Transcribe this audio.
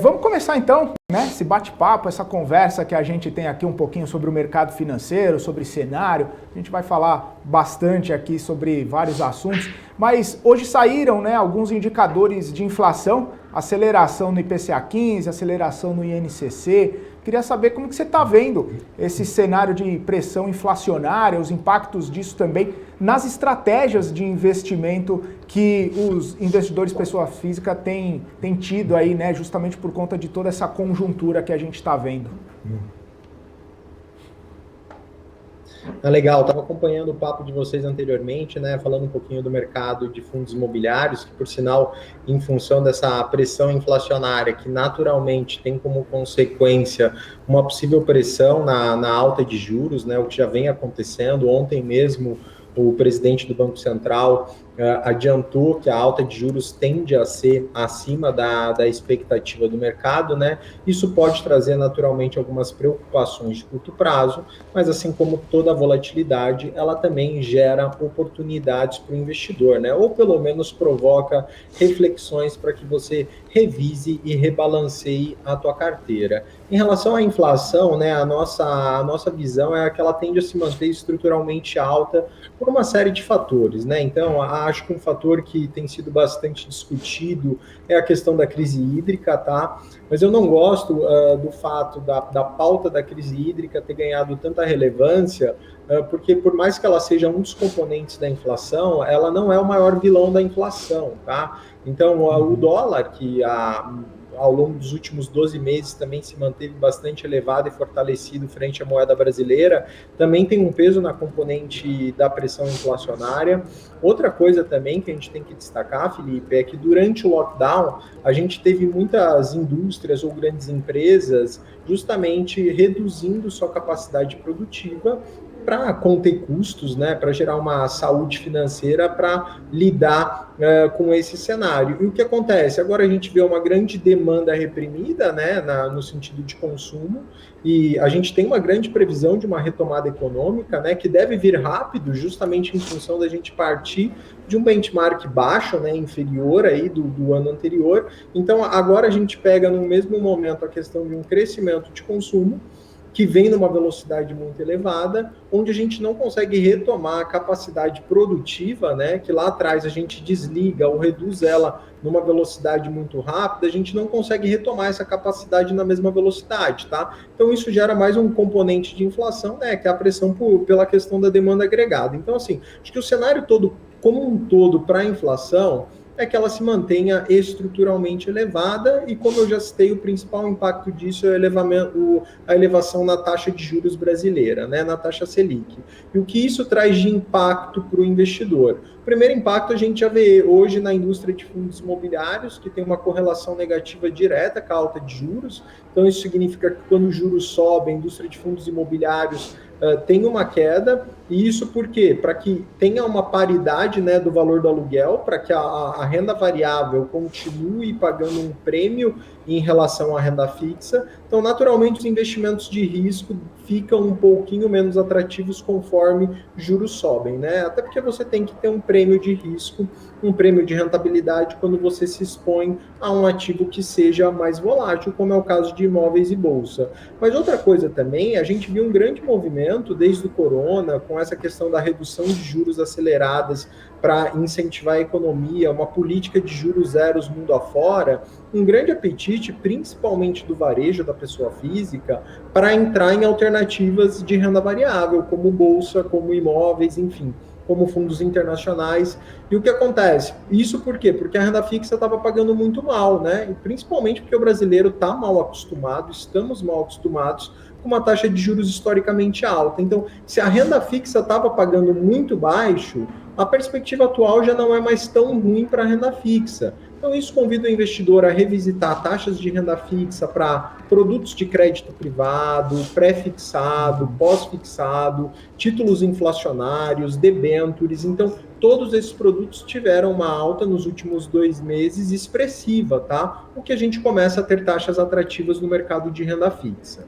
Vamos começar então, né, esse bate-papo, essa conversa que a gente tem aqui um pouquinho sobre o mercado financeiro, sobre cenário. A gente vai falar bastante aqui sobre vários assuntos, mas hoje saíram, né, alguns indicadores de inflação, aceleração no IPCA 15, aceleração no INCC. Queria saber como que você está vendo esse cenário de pressão inflacionária, os impactos disso também nas estratégias de investimento que os investidores pessoa física têm tido aí, né, justamente por conta de toda essa conjuntura que a gente está vendo. Legal, estava acompanhando o papo de vocês anteriormente, né, falando um pouquinho do mercado de fundos imobiliários, que por sinal, em função dessa pressão inflacionária, que naturalmente tem como consequência uma possível pressão na alta de juros, né, o que já vem acontecendo. Ontem mesmo, o presidente do Banco Central adiantou que a alta de juros tende a ser acima da expectativa do mercado, né? Isso pode trazer naturalmente algumas preocupações de curto prazo, mas assim como toda volatilidade, ela também gera oportunidades para o investidor, né? Ou pelo menos provoca reflexões para que você revise e rebalanceie a tua carteira. Em relação à inflação, né, a nossa visão é que ela tende a se manter estruturalmente alta por uma série de fatores, né? Então, acho que um fator que tem sido bastante discutido é a questão da crise hídrica, tá? Mas eu não gosto do fato da pauta da crise hídrica ter ganhado tanta relevância, porque por mais que ela seja um dos componentes da inflação, ela não é o maior vilão da inflação, tá? Então, o dólar, que ao longo dos últimos 12 meses também se manteve bastante elevado e fortalecido frente à moeda brasileira, também tem um peso na componente da pressão inflacionária. Outra coisa também que a gente tem que destacar, Felipe, é que durante o lockdown a gente teve muitas indústrias ou grandes empresas justamente reduzindo sua capacidade produtiva para conter custos, né, para gerar uma saúde financeira para lidar com esse cenário. E o que acontece? Agora a gente vê uma grande demanda reprimida, né, no sentido de consumo, e a gente tem uma grande previsão de uma retomada econômica, né, que deve vir rápido, justamente em função da gente partir de um benchmark baixo, né, inferior aí do ano anterior. Então agora a gente pega no mesmo momento a questão de um crescimento de consumo, que vem numa velocidade muito elevada, onde a gente não consegue retomar a capacidade produtiva, né, que lá atrás a gente desliga ou reduz ela numa velocidade muito rápida, a gente não consegue retomar essa capacidade na mesma velocidade, tá? Então isso gera mais um componente de inflação, né, que é a pressão pela questão da demanda agregada. Então, assim, acho que o cenário todo, como um todo, para a inflação, é que ela se mantenha estruturalmente elevada, e como eu já citei, o principal impacto disso é a elevação na taxa de juros brasileira, né, na taxa Selic. E o que isso traz de impacto para o investidor? O primeiro impacto a gente já vê hoje na indústria de fundos imobiliários, que tem uma correlação negativa direta com a alta de juros. Então isso significa que quando os juros sobem, a indústria de fundos imobiliários tem uma queda. E isso por quê? Para que tenha uma paridade, né, do valor do aluguel, para que a renda variável continue pagando um prêmio em relação à renda fixa. Então, naturalmente, os investimentos de risco ficam um pouquinho menos atrativos conforme juros sobem, né? Até porque você tem que ter um prêmio de risco, um prêmio de rentabilidade quando você se expõe a um ativo que seja mais volátil, como é o caso de imóveis e bolsa. Mas outra coisa também, a gente viu um grande movimento desde o corona, com essa questão da redução de juros aceleradas para incentivar a economia, uma política de juros zeros mundo afora, um grande apetite, principalmente do varejo da pessoa física, para entrar em alternativas de renda variável, como bolsa, como imóveis, enfim, como fundos internacionais. E o que acontece? Isso por quê? Porque a renda fixa estava pagando muito mal, né? E principalmente porque o brasileiro está mal acostumado, estamos mal acostumados com uma taxa de juros historicamente alta. Então, se a renda fixa estava pagando muito baixo, a perspectiva atual já não é mais tão ruim para a renda fixa. Então, isso convida o investidor a revisitar taxas de renda fixa para produtos de crédito privado, pré-fixado, pós-fixado, títulos inflacionários, debêntures. Então, todos esses produtos tiveram uma alta nos últimos 2 meses expressiva, tá? O que a gente começa a ter taxas atrativas no mercado de renda fixa.